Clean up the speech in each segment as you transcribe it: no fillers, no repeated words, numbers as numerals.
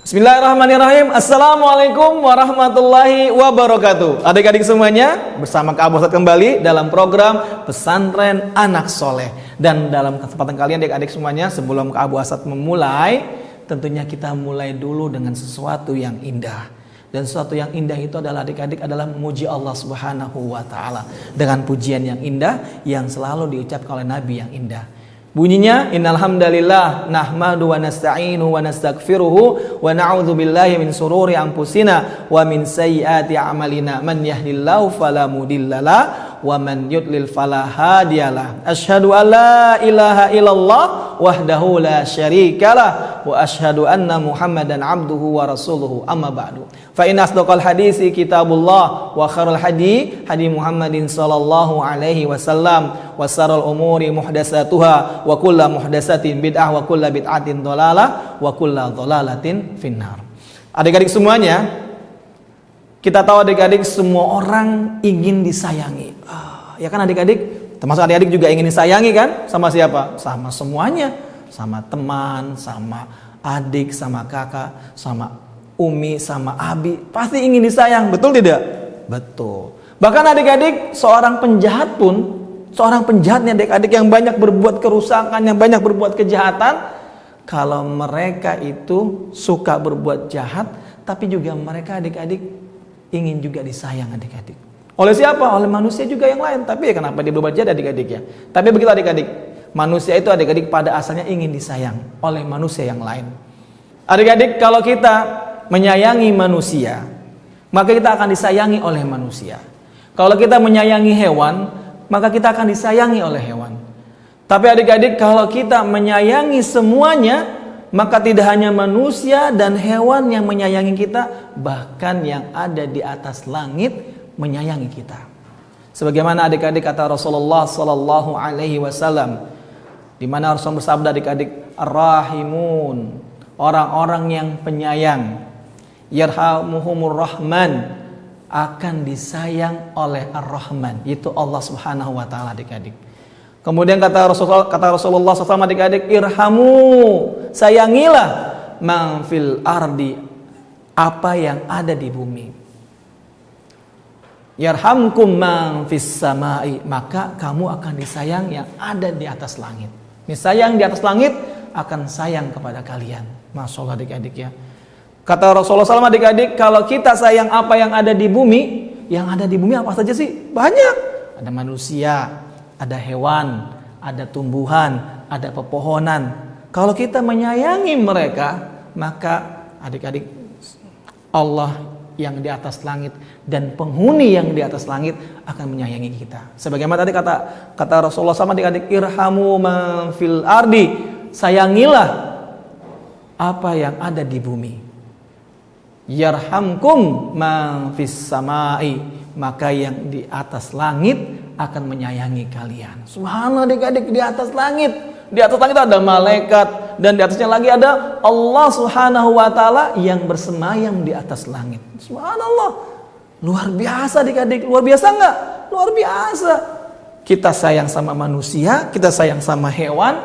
Bismillahirrahmanirrahim. Assalamualaikum warahmatullahi wabarakatuh. Adik-adik semuanya, bersama Kak Abu Ustadz kembali dalam program Pesantren Anak Soleh. Dan dalam kesempatan kali ini adik-adik semuanya, sebelum Kak Abu Ustadz memulai, tentunya kita mulai dulu dengan sesuatu yang indah. Dan sesuatu yang indah itu adalah adik-adik adalah memuji Allah Subhanahu wa taala dengan pujian yang indah yang selalu diucapkan oleh Nabi yang indah. Bunyinya innal hamdalillah nahmadu wa nasta'inu wa nastaghfiruhu wa na'udzu billahi min sururi anfusina wa min sayyiati a'malina man yahdihillahu fala mudhillalah wa man yudlil fala hadiyalah. Asyhadu an la ilaha illallah wahdahu la syarikalah wa asyhadu anna Muhammadan abduhu wa rasuluhu amma ba'du. Fa in asdaqal hadisi kitabullah wa khairul hadi Muhammadin sallallahu alaihi wasallam wa syarrul umuri muhdatsatuha wa kullu muhdatsatin bid'ah wa kullu bid'atin dhalalah wa kullu dhalalatin finnar. Adik-adik semuanya, kita tahu adik-adik semua orang ingin disayangi. Ya kan adik-adik? Termasuk adik-adik juga ingin disayangi kan? Sama siapa? Sama semuanya. Sama teman, sama adik, sama kakak, sama umi, sama abi. Pasti ingin disayang, betul tidak? Betul. Bahkan adik-adik, seorang penjahat pun, seorang penjahatnya adik-adik yang banyak berbuat kerusakan, yang banyak berbuat kejahatan, kalau mereka itu suka berbuat jahat, tapi juga mereka adik-adik ingin juga disayang adik-adik. Oleh siapa? Oleh manusia juga yang lain. Tapi ya kenapa dia berbuat jahat adik-adik ya? Tapi begitu adik-adik, manusia itu adik-adik pada asalnya ingin disayang oleh manusia yang lain. Adik-adik, kalau kita menyayangi manusia, maka kita akan disayangi oleh manusia. Kalau kita menyayangi hewan, maka kita akan disayangi oleh hewan. Tapi adik-adik, kalau kita menyayangi semuanya, maka tidak hanya manusia dan hewan yang menyayangi kita, bahkan yang ada di atas langit menyayangi kita. Sebagaimana adik-adik kata Rasulullah sallallahu alaihi wasallam, di mana Rasul bersabda adik-adik, ar-rahimun, orang-orang yang penyayang, yarhamuhumur rahman, akan disayang oleh Ar-Rahman, itu Allah Subhanahu wa taala adik-adik. Kemudian kata Rasulullah SAW adik-adik, irhamu, sayangilah man fil ardi, apa yang ada di bumi. Yarhamkum man fis samai, maka kamu akan disayang yang ada di atas langit. Sayang di atas langit akan sayang kepada kalian. Masya Allah adik-adik ya. Kata Rasulullah SAW adik-adik, kalau kita sayang apa yang ada di bumi, yang ada di bumi apa saja sih? Banyak. Ada manusia, ada hewan, ada tumbuhan, ada pepohonan. Kalau kita menyayangi mereka, maka adik-adik, Allah yang di atas langit dan penghuni yang di atas langit akan menyayangi kita. Sebagaimana tadi kata Rasulullah SAW adik-adik, irhamu man fil ardi, sayangilah apa yang ada di bumi. Yarhamkum man fis samai, maka yang di atas langit akan menyayangi kalian. Subhanallah adik-adik, di atas langit. Di atas langit ada malaikat, dan di atasnya lagi ada Allah Subhanahu wa taala yang bersemayam di atas langit. Subhanallah. Luar biasa adik-adik, luar biasa enggak? Luar biasa. Kita sayang sama manusia, kita sayang sama hewan,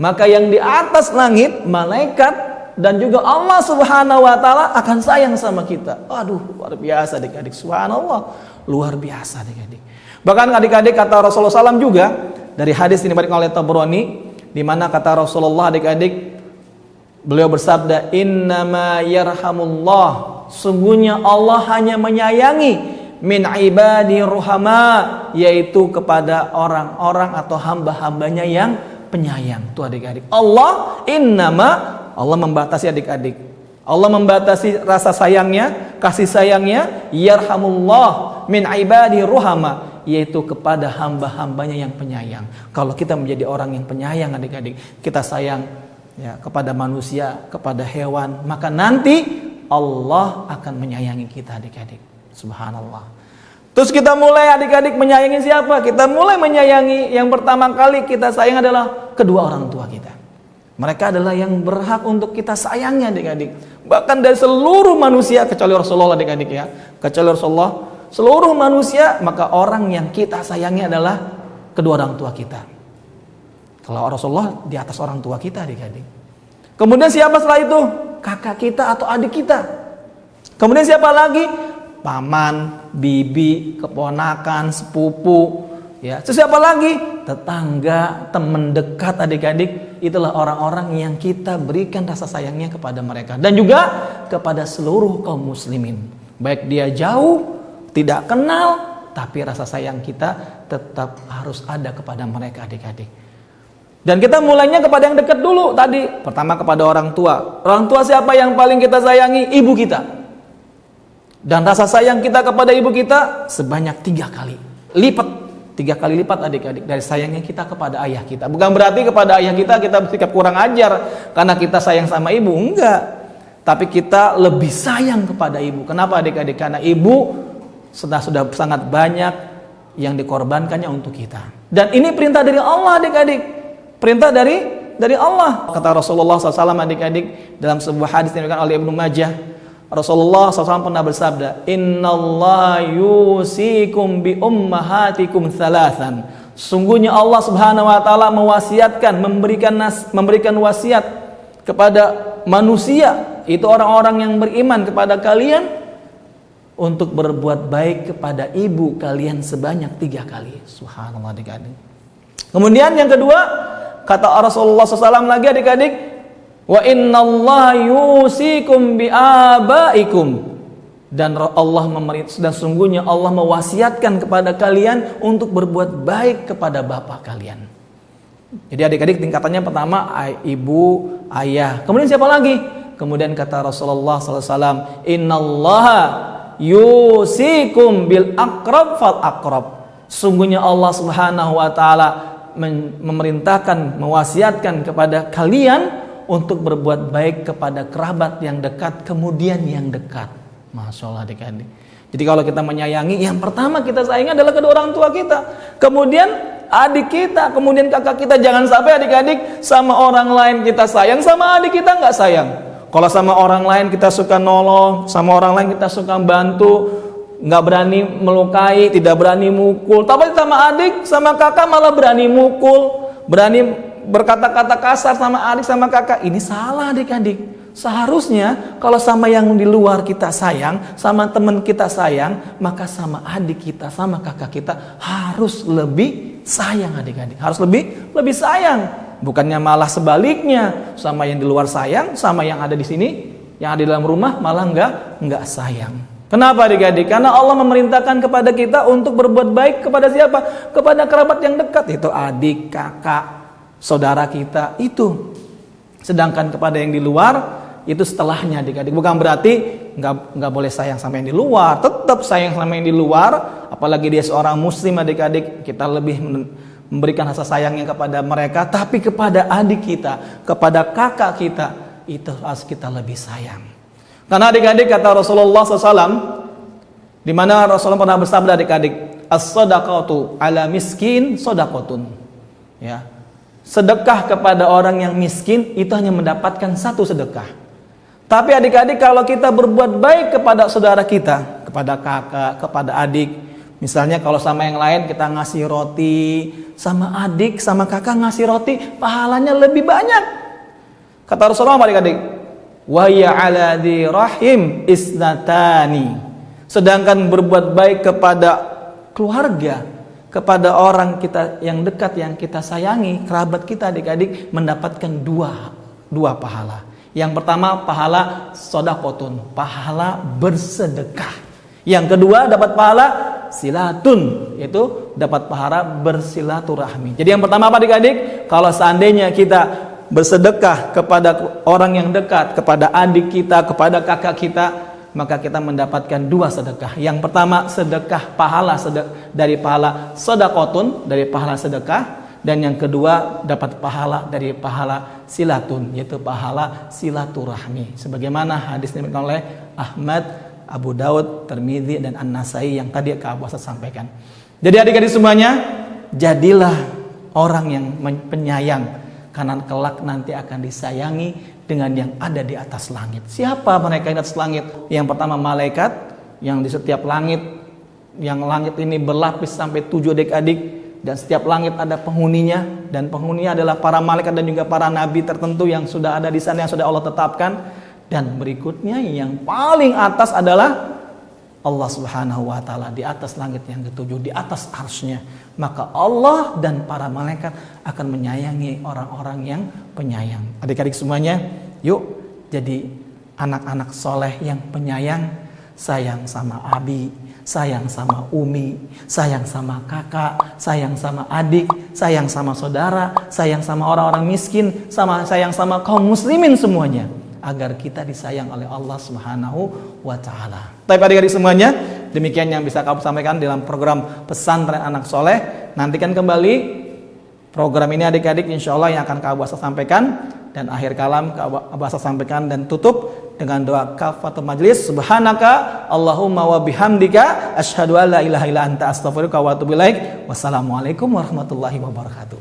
maka yang di atas langit, malaikat dan juga Allah Subhanahu wa taala akan sayang sama kita. Aduh, luar biasa adik-adik. Subhanallah, luar biasa adik-adik. Bahkan adik-adik kata Rasulullah SAW juga dari hadis ini diriwayatkan oleh Tabrani, di mana kata Rasulullah adik-adik, beliau bersabda, innama yarhamullah, sungguhnya Allah hanya menyayangi min ibadi ruhama, yaitu kepada orang-orang atau hamba-hambanya yang penyayang. Tuh adik-adik, Allah Allah membatasi adik-adik. Allah membatasi rasa sayangnya, kasih sayangnya, yarhamullah min ibadi ruhama, yaitu kepada hamba-hambanya yang penyayang. Kalau kita menjadi orang yang penyayang adik-adik, kita sayang ya kepada manusia, kepada hewan, maka nanti Allah akan menyayangi kita adik-adik. Subhanallah. Terus kita mulai adik-adik menyayangi siapa? Kita mulai menyayangi, yang pertama kali kita sayang adalah kedua orang tua kita. Mereka adalah yang berhak untuk kita sayangi adik-adik. Bahkan dari seluruh manusia, kecuali Rasulullah adik-adik ya. Kecuali Rasulullah, seluruh manusia, maka orang yang kita sayangi adalah kedua orang tua kita. Kalau Rasulullah di atas orang tua kita adik-adik. Kemudian siapa setelah itu? kakak kita atau adik kita. Kemudian siapa lagi? Paman, bibi, keponakan, sepupu. Ya, siapa lagi? Tetangga, teman dekat adik-adik. Itulah orang-orang yang kita berikan rasa sayangnya kepada mereka. Dan juga kepada seluruh kaum muslimin. Baik dia jauh, tidak kenal, tapi rasa sayang kita tetap harus ada kepada mereka adik-adik. Dan kita mulainya kepada yang dekat dulu tadi. Pertama kepada orang tua. Orang tua siapa yang paling kita sayangi? Ibu kita. Dan rasa sayang kita kepada ibu kita sebanyak 3 kali lipat. 3 kali lipat adik-adik dari sayangnya kita kepada ayah kita. Bukan berarti kepada ayah kita bersikap kurang ajar karena kita sayang sama ibu, enggak. Tapi kita lebih sayang kepada ibu. Kenapa adik-adik? Karena ibu sudah sangat banyak yang dikorbankannya untuk kita. Dan ini perintah dari Allah adik-adik. Perintah dari Allah. Kata Rasulullah SAW adik-adik dalam sebuah hadis yang diriwayatkan oleh Ibnu Majah. Rasulullah SAW pernah bersabda, Innallaha yusikum bi ummahatikum thalathan. Sungguhnya Allah Subhanahu wa taala mewasiatkan, memberikan wasiat kepada manusia, itu orang-orang yang beriman kepada kalian untuk berbuat baik kepada ibu kalian sebanyak 3 kali. Subhanallah adik-adik. Kemudian yang kedua, kata Rasulullah SAW lagi adik-adik, wa innallaha yusikum bi abaikum, dan sungguhnya Allah mewasiatkan kepada kalian untuk berbuat baik kepada bapak kalian. Jadi adik-adik tingkatannya pertama ibu, ayah. Kemudian siapa lagi? Kemudian kata Rasulullah SAW, innallaha yusikum bil aqrab fal aqrab. Sungguhnya Allah Subhanahu wa taala memerintahkan, mewasiatkan kepada kalian untuk berbuat baik kepada kerabat yang dekat, kemudian yang dekat. Masya Allah adik-adik. Jadi kalau kita menyayangi, yang pertama kita sayangi adalah kedua orang tua kita, kemudian adik kita, kemudian kakak kita. Jangan sampai adik-adik sama orang lain kita sayang, sama adik kita nggak sayang. Kalau sama orang lain kita suka nolong, sama orang lain kita suka bantu, nggak berani melukai, tidak berani mukul. Tapi sama adik, sama kakak malah berani mukul, berani berkata-kata kasar sama adik sama kakak. Ini salah adik-adik. Seharusnya kalau sama yang di luar kita sayang, sama teman kita sayang, maka sama adik kita, sama kakak kita harus lebih sayang adik-adik. Harus lebih sayang. Bukannya malah sebaliknya, sama yang di luar sayang, sama yang ada di sini, yang ada di dalam rumah malah enggak sayang. Kenapa adik-adik? Karena Allah memerintahkan kepada kita untuk berbuat baik kepada siapa? Kepada kerabat yang dekat, itu adik, kakak, saudara kita itu. Sedangkan kepada yang di luar itu setelahnya adik-adik. Bukan berarti nggak boleh sayang sama yang di luar, tetap sayang sama yang di luar. Apalagi dia seorang muslim adik-adik, kita lebih memberikan rasa sayangnya kepada mereka. Tapi kepada adik kita, kepada kakak kita, itu harus kita lebih sayang. Karena adik-adik kata Rasulullah SAW, di mana Rasulullah pernah bersabda adik-adik, as-sadaqatu ala miskin sadaqatun. Ya. Sedekah kepada orang yang miskin itu hanya mendapatkan 1 sedekah. Tapi adik-adik kalau kita berbuat baik kepada saudara kita, kepada kakak, kepada adik, misalnya kalau sama yang lain kita ngasih roti, sama adik, sama kakak ngasih roti, pahalanya lebih banyak. Kata Rasulullah adik-adik, wa ya ala di rahim isnatani. Sedangkan berbuat baik kepada keluarga, kepada orang kita yang dekat, yang kita sayangi, kerabat kita adik-adik, mendapatkan dua pahala. Yang pertama pahala sodakotun, pahala bersedekah. Yang kedua dapat pahala silatun, yaitu dapat pahala bersilaturahmi. Jadi yang pertama apa adik-adik? Kalau seandainya kita bersedekah kepada orang yang dekat, kepada adik kita, kepada kakak kita, maka kita mendapatkan 2 sedekah. Yang pertama sedekah pahala dari pahala sedekotun, dari pahala sedekah, dan yang kedua dapat pahala dari pahala silatun, yaitu pahala silaturahmi. Sebagaimana hadis diriwayatkan oleh Ahmad, Abu Daud, Tirmidzi dan An-Nasai yang tadi Kak Abu Hasan sampaikan. Jadi adik-adik semuanya, jadilah orang yang penyayang, karena kelak nanti akan disayangi dengan yang ada di atas langit. Siapa mereka yang di atas langit? Yang pertama malaikat yang di setiap langit, yang langit ini berlapis sampai 7 adik-adik, dan setiap langit ada penghuninya, dan penghuninya adalah para malaikat dan juga para nabi tertentu yang sudah ada di sana, yang sudah Allah tetapkan. Dan berikutnya yang paling atas adalah Allah Subhanahu wa taala di atas langit yang ketujuh, di atas arsy-Nya. Maka Allah dan para malaikat akan menyayangi orang-orang yang penyayang. Adik-adik semuanya, yuk jadi anak-anak soleh yang penyayang, sayang sama abi, sayang sama umi, sayang sama kakak, sayang sama adik, sayang sama saudara, sayang sama orang-orang miskin, sayang sama kaum muslimin semuanya, agar kita disayang oleh Allah Subhanahu wa taala. Baik adik-adik semuanya, demikian yang bisa kamu sampaikan dalam program Pesantren Anak Soleh. Nantikan kembali program ini adik-adik, insya Allah yang akan Kak Abu Asad sampaikan. Dan akhir kalam Kak Abu Asad sampaikan dan tutup dengan doa kafatul majlis. Subhanaka Allahumma wa bihamdika asyhadu an la ilaha illa anta astaghfiruka wa atubu ilaik. Wassalamualaikum warahmatullahi wabarakatuh.